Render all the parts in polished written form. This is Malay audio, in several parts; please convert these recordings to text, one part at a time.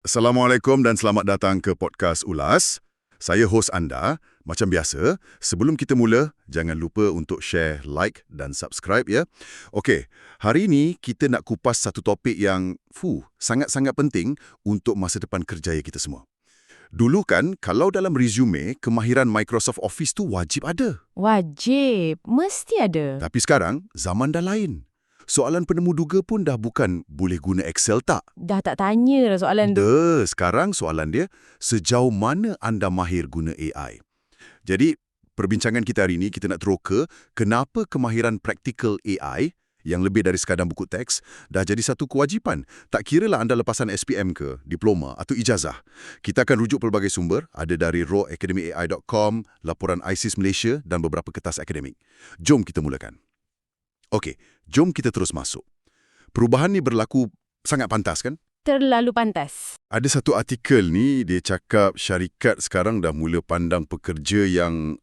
Assalamualaikum dan selamat datang ke Podcast Ulas. Saya hos anda. Macam biasa, sebelum kita mula, jangan lupa untuk share, like dan subscribe ya. Okey, hari ini kita nak kupas satu topik yang sangat-sangat penting untuk masa depan kerjaya kita semua. Dulu kan, kalau dalam resume, kemahiran Microsoft Office tu wajib ada. Wajib, mesti ada. Tapi sekarang, zaman dah lain. Soalan penemu duga pun dah bukan boleh guna Excel tak? Dah tak tanya dah soalan tu. Sekarang soalan dia, sejauh mana anda mahir guna AI? Jadi, perbincangan kita hari ini, kita nak teroka kenapa kemahiran praktikal AI yang lebih dari sekadar buku teks dah jadi satu kewajipan. Tak kiralah anda lepasan SPM ke, diploma atau ijazah. Kita akan rujuk pelbagai sumber, ada dari rawacademyai.com, laporan ISIS Malaysia dan beberapa kertas akademik. Jom kita mulakan. Okey, jom kita terus masuk. Perubahan ni berlaku sangat pantas kan? Terlalu pantas. Ada satu artikel ni, dia cakap syarikat sekarang dah mula pandang pekerja yang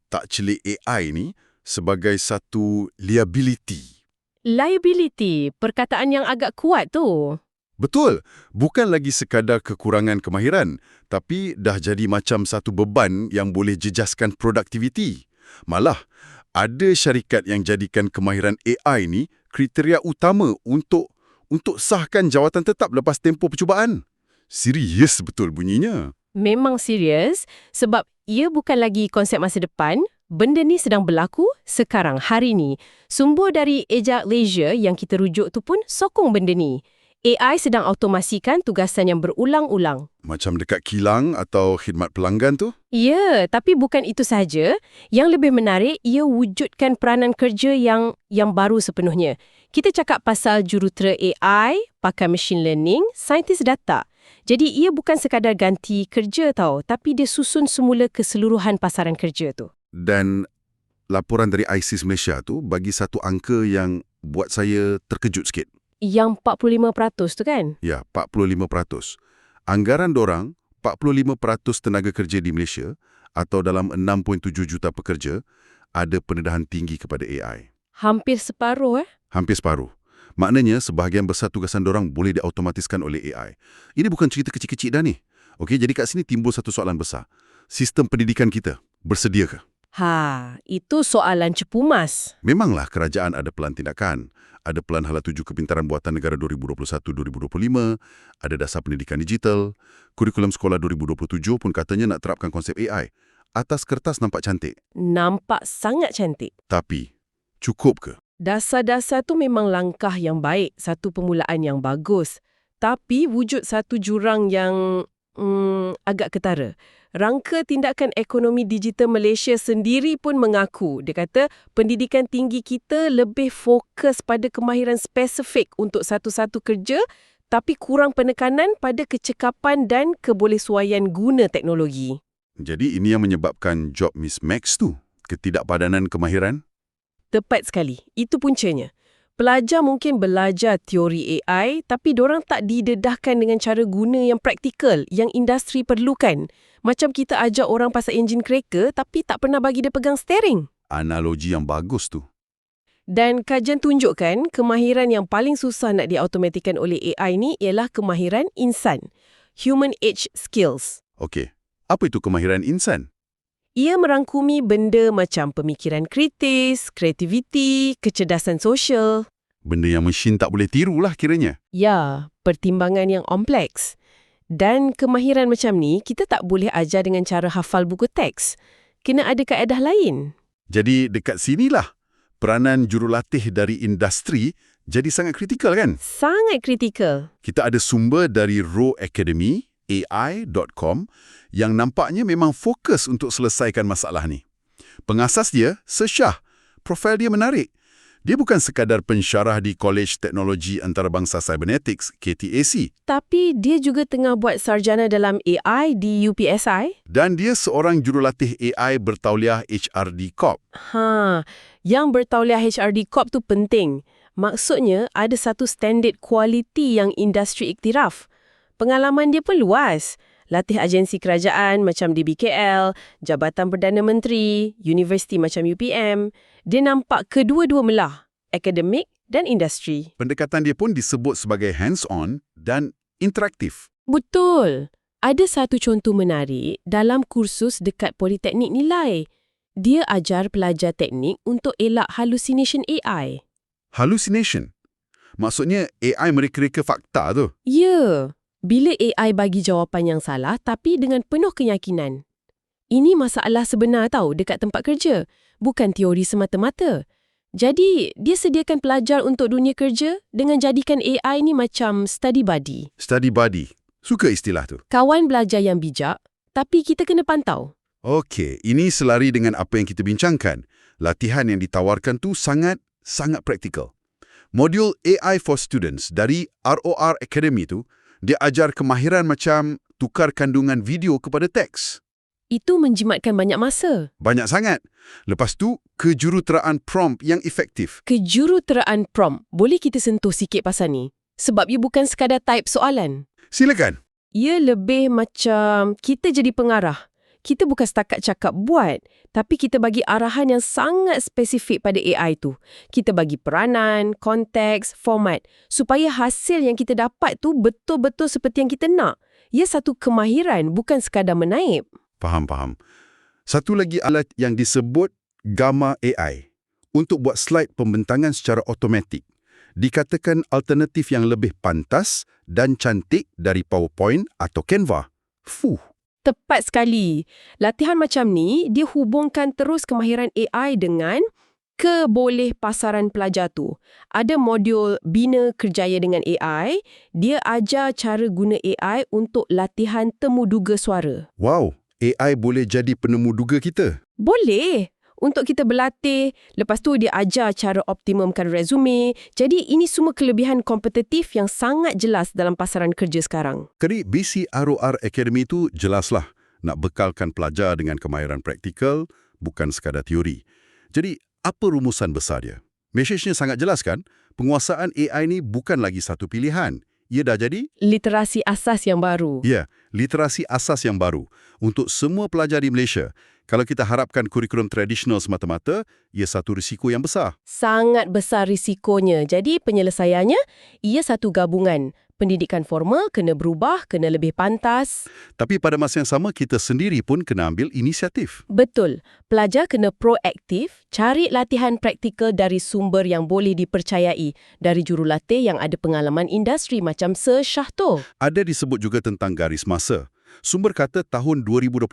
tak celik AI ni sebagai satu liability. Liability, perkataan yang agak kuat tu. Betul, bukan lagi sekadar kekurangan kemahiran, tapi dah jadi macam satu beban yang boleh jejaskan produktiviti. Malah, ada syarikat yang jadikan kemahiran AI ni kriteria utama untuk sahkan jawatan tetap lepas tempoh percubaan. Serius betul bunyinya. Memang serius sebab ia bukan lagi konsep masa depan. Benda ni sedang berlaku sekarang, hari ni. Sumber dari Agile Leisure yang kita rujuk tu pun sokong benda ni. AI sedang automasikan tugasan yang berulang-ulang. Macam dekat kilang atau khidmat pelanggan tu? Ya, tapi bukan itu saja. Yang lebih menarik, ia wujudkan peranan kerja yang baru sepenuhnya. Kita cakap pasal jurutera AI, pakar machine learning, saintis data. Jadi ia bukan sekadar ganti kerja tau, tapi dia susun semula keseluruhan pasaran kerja tu. Dan laporan dari ISIS Malaysia tu bagi satu angka yang buat saya terkejut sikit. Yang 45% tu kan? Ya, 45%. Anggaran dorang, 45% tenaga kerja di Malaysia atau dalam 6.7 juta pekerja ada pendedahan tinggi kepada AI. Hampir separuh Hampir separuh. Maknanya sebahagian besar tugasan dorang boleh diautomatiskan oleh AI. Ini bukan cerita kecil-kecil dah ni. Okey, jadi kat sini timbul satu soalan besar. Sistem pendidikan kita bersedia ke? Itu soalan cepu mas. Memanglah kerajaan ada pelan tindakan. Ada Pelan Hala 7 Kepintaran Buatan Negara 2021-2025, ada Dasar Pendidikan Digital, Kurikulum Sekolah 2027 pun katanya nak terapkan konsep AI. Atas kertas nampak cantik. Nampak sangat cantik. Tapi, cukup ke? Dasar-dasar tu memang langkah yang baik, satu permulaan yang bagus. Tapi wujud satu jurang yang agak ketara. Rangka Tindakan Ekonomi Digital Malaysia sendiri pun mengaku, dia kata pendidikan tinggi kita lebih fokus pada kemahiran spesifik untuk satu-satu kerja tapi kurang penekanan pada kecekapan dan kebolehsuaian guna teknologi. Jadi ini yang menyebabkan job mismatch tu, ketidakpadanan kemahiran? Tepat sekali, itu puncanya. Pelajar mungkin belajar teori AI tapi dorang tak didedahkan dengan cara guna yang praktikal yang industri perlukan. Macam kita ajak orang pasal enjin kereta tapi tak pernah bagi dia pegang steering. Analogi yang bagus tu. Dan kajian tunjukkan kemahiran yang paling susah nak diautomatikan oleh AI ni ialah kemahiran insan. Human Age Skills. Okey, apa itu kemahiran insan? Ia merangkumi benda macam pemikiran kritis, kreativiti, kecerdasan sosial. Benda yang mesin tak boleh tirulah kiranya. Ya, pertimbangan yang kompleks. Dan kemahiran macam ni, kita tak boleh ajar dengan cara hafal buku teks. Kena ada kaedah lain. Jadi dekat sinilah peranan jurulatih dari industri jadi sangat kritikal kan? Sangat kritikal. Kita ada sumber dari rawacademyai.com yang nampaknya memang fokus untuk selesaikan masalah ni. Pengasas dia, Syah. Profil dia menarik. Dia bukan sekadar pensyarah di Kolej Teknologi Antarabangsa Cybernetics, KTAC. Tapi dia juga tengah buat sarjana dalam AI di UPSI. Dan dia seorang jurulatih AI bertauliah HRD Corp. Yang bertauliah HRD Corp tu penting. Maksudnya ada satu standard kualiti yang industri iktiraf. Pengalaman dia pun luas. Latih agensi kerajaan macam DBKL, Jabatan Perdana Menteri, universiti macam UPM. Dia nampak kedua-dua melah, akademik dan industri. Pendekatan dia pun disebut sebagai hands-on dan interaktif. Betul. Ada satu contoh menarik dalam kursus dekat Politeknik Nilai. Dia ajar pelajar teknik untuk elak hallucination AI. Hallucination. Maksudnya AI mereka-reka fakta tu. Ya, bila AI bagi jawapan yang salah tapi dengan penuh keyakinan. Ini masalah sebenar tahu dekat tempat kerja, bukan teori semata-mata. Jadi, dia sediakan pelajar untuk dunia kerja dengan jadikan AI ni macam study buddy. Study buddy. Suka istilah tu. Kawan belajar yang bijak, tapi kita kena pantau. Okey, ini selari dengan apa yang kita bincangkan. Latihan yang ditawarkan tu sangat praktikal. Modul AI for Students dari ROR Academy tu, dia ajar kemahiran macam tukar kandungan video kepada teks. Itu menjimatkan banyak masa. Banyak sangat. Lepas tu, kejuruteraan prompt yang efektif. Kejuruteraan prompt, boleh kita sentuh sikit pasal ni? Sebab ia bukan sekadar type soalan. Silakan. Ia lebih macam kita jadi pengarah. Kita bukan setakat cakap buat, tapi kita bagi arahan yang sangat spesifik pada AI tu. Kita bagi peranan, konteks, format, supaya hasil yang kita dapat tu betul-betul seperti yang kita nak. Ia satu kemahiran, bukan sekadar menaip. Faham. Satu lagi alat yang disebut Gamma AI untuk buat slide pembentangan secara automatik. Dikatakan alternatif yang lebih pantas dan cantik dari PowerPoint atau Canva. Tepat sekali. Latihan macam ni, dia hubungkan terus kemahiran AI dengan kebolehpasaran pelajar tu. Ada modul Bina Kerjaya dengan AI, dia ajar cara guna AI untuk latihan temu duga suara. Wow, AI boleh jadi penemu duga kita. Boleh. Untuk kita berlatih, lepas tu dia ajar cara optimumkan resume. Jadi ini semua kelebihan kompetitif yang sangat jelas dalam pasaran kerja sekarang. Jadi BC ROR Academy tu jelaslah nak bekalkan pelajar dengan kemahiran praktikal, bukan sekadar teori. Jadi apa rumusan besar dia? Mesejnya sangat jelas kan? Penguasaan AI ni bukan lagi satu pilihan. Ia dah jadi literasi asas yang baru. Ya, literasi asas yang baru untuk semua pelajar di Malaysia. Kalau kita harapkan kurikulum tradisional semata-mata, ia satu risiko yang besar. Sangat besar risikonya. Jadi penyelesaiannya, ia satu gabungan. Pendidikan formal kena berubah, kena lebih pantas. Tapi pada masa yang sama, kita sendiri pun kena ambil inisiatif. Betul. Pelajar kena proaktif, cari latihan praktikal dari sumber yang boleh dipercayai, dari jurulatih yang ada pengalaman industri macam Sir Shah tu. Ada disebut juga tentang garis masa. Sumber kata tahun 2026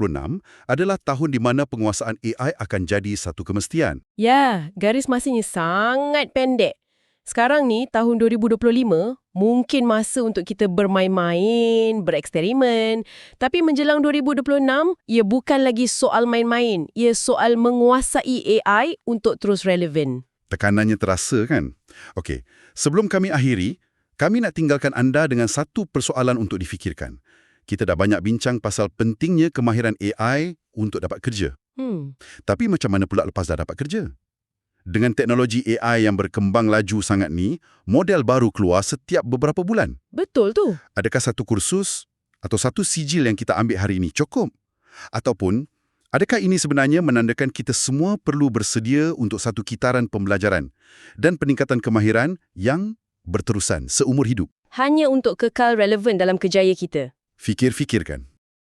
adalah tahun di mana penguasaan AI akan jadi satu kemestian. Ya, garis masanya sangat pendek. Sekarang ni, tahun 2025, mungkin masa untuk kita bermain-main, bereksperimen. Tapi menjelang 2026, ia bukan lagi soal main-main. Ia soal menguasai AI untuk terus relevan. Tekanannya terasa kan? Okey, sebelum kami akhiri, kami nak tinggalkan anda dengan satu persoalan untuk difikirkan. Kita dah banyak bincang pasal pentingnya kemahiran AI untuk dapat kerja. Tapi macam mana pula lepas dah dapat kerja? Dengan teknologi AI yang berkembang laju sangat ni, model baru keluar setiap beberapa bulan. Betul tu. Adakah satu kursus atau satu sijil yang kita ambil hari ini cukup? Ataupun, adakah ini sebenarnya menandakan kita semua perlu bersedia untuk satu kitaran pembelajaran dan peningkatan kemahiran yang berterusan seumur hidup? Hanya untuk kekal relevan dalam kerjaya kita. Fikir-fikirkan.